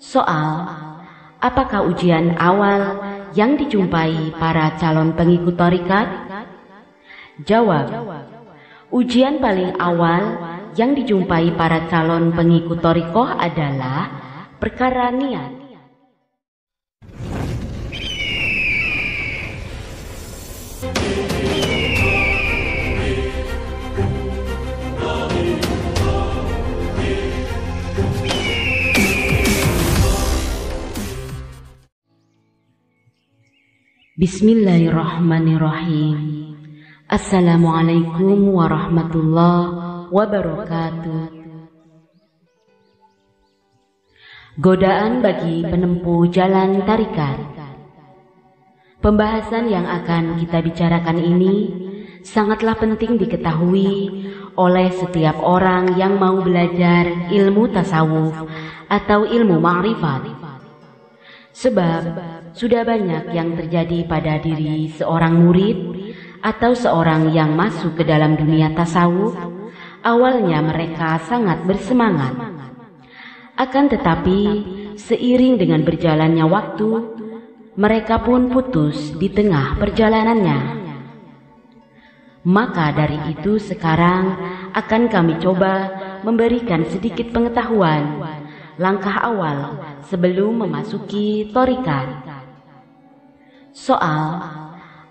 Soal, apakah ujian awal yang dijumpai para calon pengikut tharikat? Jawab, ujian paling awal yang dijumpai para calon pengikut thariqah adalah perkara niat. Bismillahirrahmanirrahim. Assalamualaikum warahmatullahi wabarakatuh. Godaan bagi penempuh jalan tarikat. Pembahasan yang akan kita bicarakan ini sangatlah penting diketahui oleh setiap orang yang mau belajar ilmu tasawuf atau ilmu ma'rifat. Sebab sudah banyak yang terjadi pada diri seorang murid atau seorang yang masuk ke dalam dunia tasawuf. Awalnya mereka sangat bersemangat. Akan tetapi seiring dengan berjalannya waktu, mereka pun putus di tengah perjalanannya. Maka dari itu sekarang akan kami coba memberikan sedikit pengetahuan langkah awal sebelum memasuki tharikat. Soal,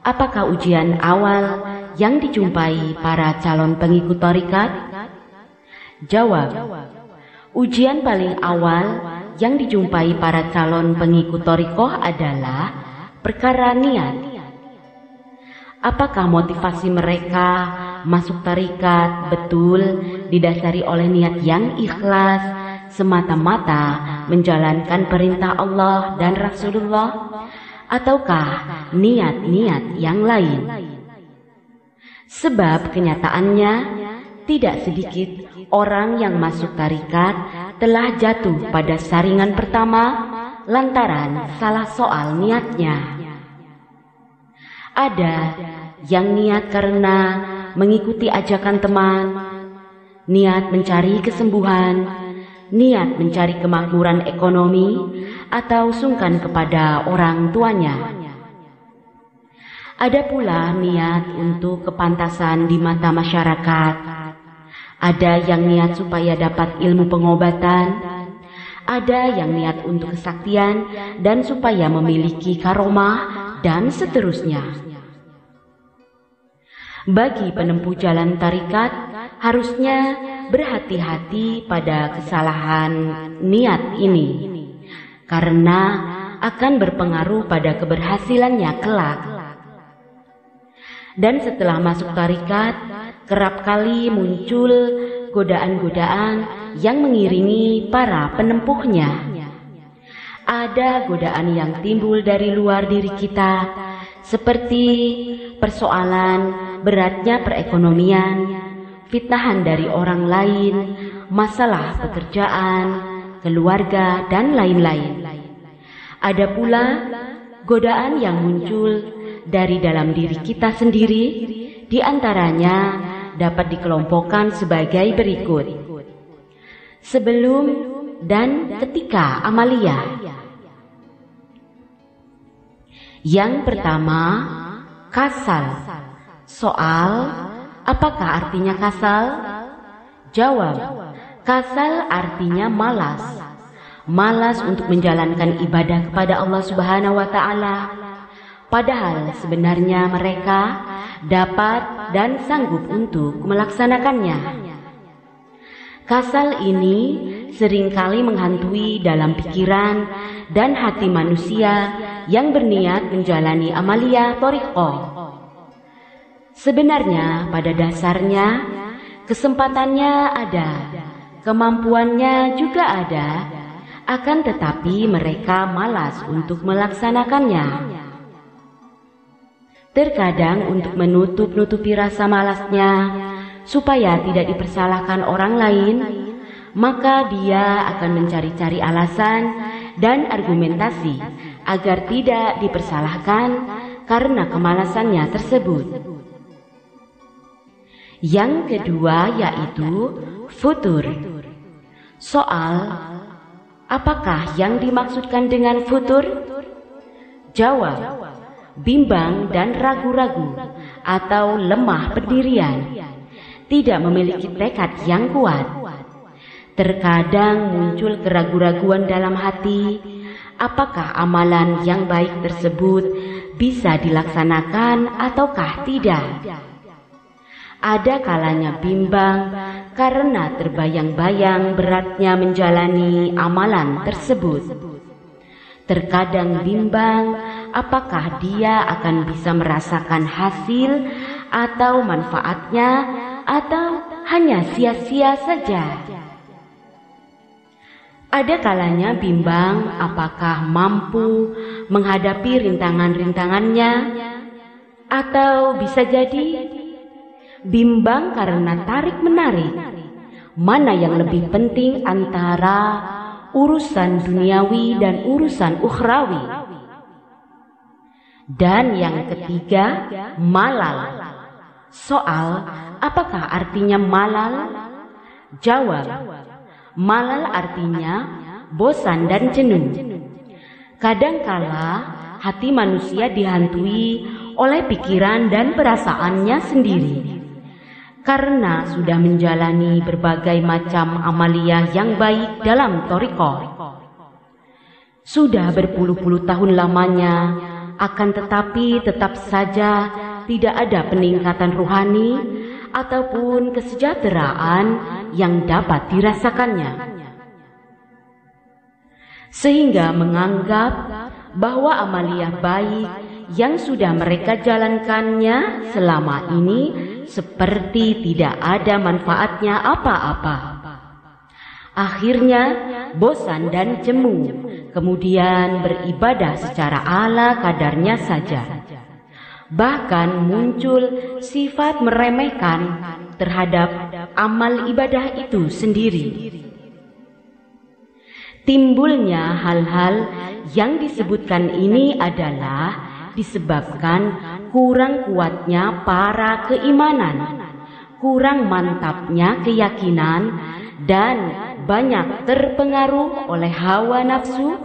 apakah ujian awal yang dijumpai para calon pengikut tharikat? Jawab, ujian paling awal yang dijumpai para calon pengikut thariqah adalah perkara niat. Apakah motivasi mereka masuk tharikat betul didasari oleh niat yang ikhlas, semata-mata menjalankan perintah Allah dan Rasulullah, ataukah niat-niat yang lain? Sebab kenyataannya tidak sedikit orang yang masuk tharikat telah jatuh pada saringan pertama lantaran salah soal niatnya. Ada yang niat karena mengikuti ajakan teman, niat mencari kesembuhan, niat mencari kemakmuran ekonomi, atau sungkan kepada orang tuanya. Ada pula niat untuk kepantasan di mata masyarakat. Ada yang niat supaya dapat ilmu pengobatan. Ada yang niat untuk kesaktian dan supaya memiliki karomah, dan seterusnya. Bagi penempuh jalan tarikat, harusnya berhati-hati pada kesalahan niat ini, karena akan berpengaruh pada keberhasilannya kelak. Dan setelah masuk tarikat, kerap kali muncul godaan-godaan yang mengiringi para penempuhnya. Ada godaan yang timbul dari luar diri kita, seperti persoalan beratnya perekonomian, fitnahan dari orang lain, masalah pekerjaan, keluarga, dan lain-lain. Ada pula godaan yang muncul dari dalam diri kita sendiri, di antaranya dapat dikelompokkan sebagai berikut. Sebelum dan ketika amaliyah. Yang pertama, kasal. Soal, apakah artinya kasal? Jawab, kasal artinya malas. Malas untuk menjalankan ibadah kepada Allah Subhanahu wa Ta'ala. Padahal sebenarnya mereka dapat dan sanggup untuk melaksanakannya. Kasal ini seringkali menghantui dalam pikiran dan hati manusia yang berniat menjalani amaliyah thariqah. Sebenarnya pada dasarnya kesempatannya ada, kemampuannya juga ada, akan tetapi mereka malas untuk melaksanakannya. Terkadang untuk menutup-nutupi rasa malasnya supaya tidak dipersalahkan orang lain, maka dia akan mencari-cari alasan dan argumentasi agar tidak dipersalahkan karena kemalasannya tersebut. Yang kedua yaitu futur. Soal, Apakah yang dimaksudkan dengan futur? Jawab, bimbang dan ragu-ragu atau lemah pendirian, tidak memiliki tekad yang kuat. Terkadang muncul keraguan-raguan dalam hati, apakah amalan yang baik tersebut bisa dilaksanakan ataukah tidak. Ada kalanya bimbang karena terbayang-bayang beratnya menjalani amalan tersebut. Terkadang bimbang apakah dia akan bisa merasakan hasil atau manfaatnya atau hanya sia-sia saja. Ada kalanya bimbang apakah mampu menghadapi rintangan-rintangannya, atau bisa jadi bimbang karena tarik-menarik, mana yang lebih penting antara urusan duniawi dan urusan ukhrawi. Dan yang ketiga, malal. Soal, apakah artinya malal? Jawab, malal artinya bosan dan jenuh. Kadangkala hati manusia dihantui oleh pikiran dan perasaannya sendiri, karena sudah menjalani berbagai macam amaliyah yang baik dalam thariqah. Sudah berpuluh-puluh tahun lamanya, akan tetapi tetap saja tidak ada peningkatan rohani ataupun kesejahteraan yang dapat dirasakannya, sehingga menganggap bahwa amaliyah baik yang sudah mereka jalankannya selama ini seperti tidak ada manfaatnya apa-apa. Akhirnya bosan dan jemu, kemudian beribadah secara ala kadarnya saja. Bahkan muncul sifat meremehkan terhadap amal ibadah itu sendiri. Timbulnya hal-hal yang disebutkan ini adalah disebabkan kurang kuatnya para keimanan, kurang mantapnya keyakinan, dan banyak terpengaruh oleh hawa nafsu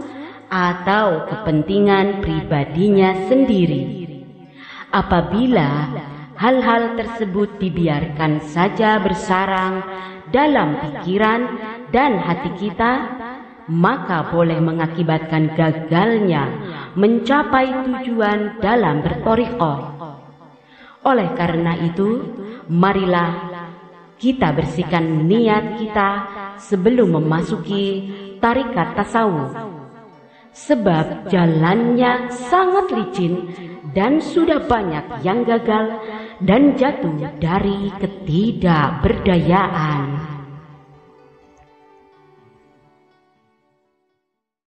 atau kepentingan pribadinya sendiri. Apabila hal-hal tersebut dibiarkan saja bersarang dalam pikiran dan hati kita, maka boleh mengakibatkan gagalnya mencapai tujuan dalam berthariqah. Oleh karena itu, marilah kita bersihkan niat kita sebelum memasuki tarikat tasawuf, sebab jalannya sangat licin dan sudah banyak yang gagal dan jatuh dari ketidakberdayaan.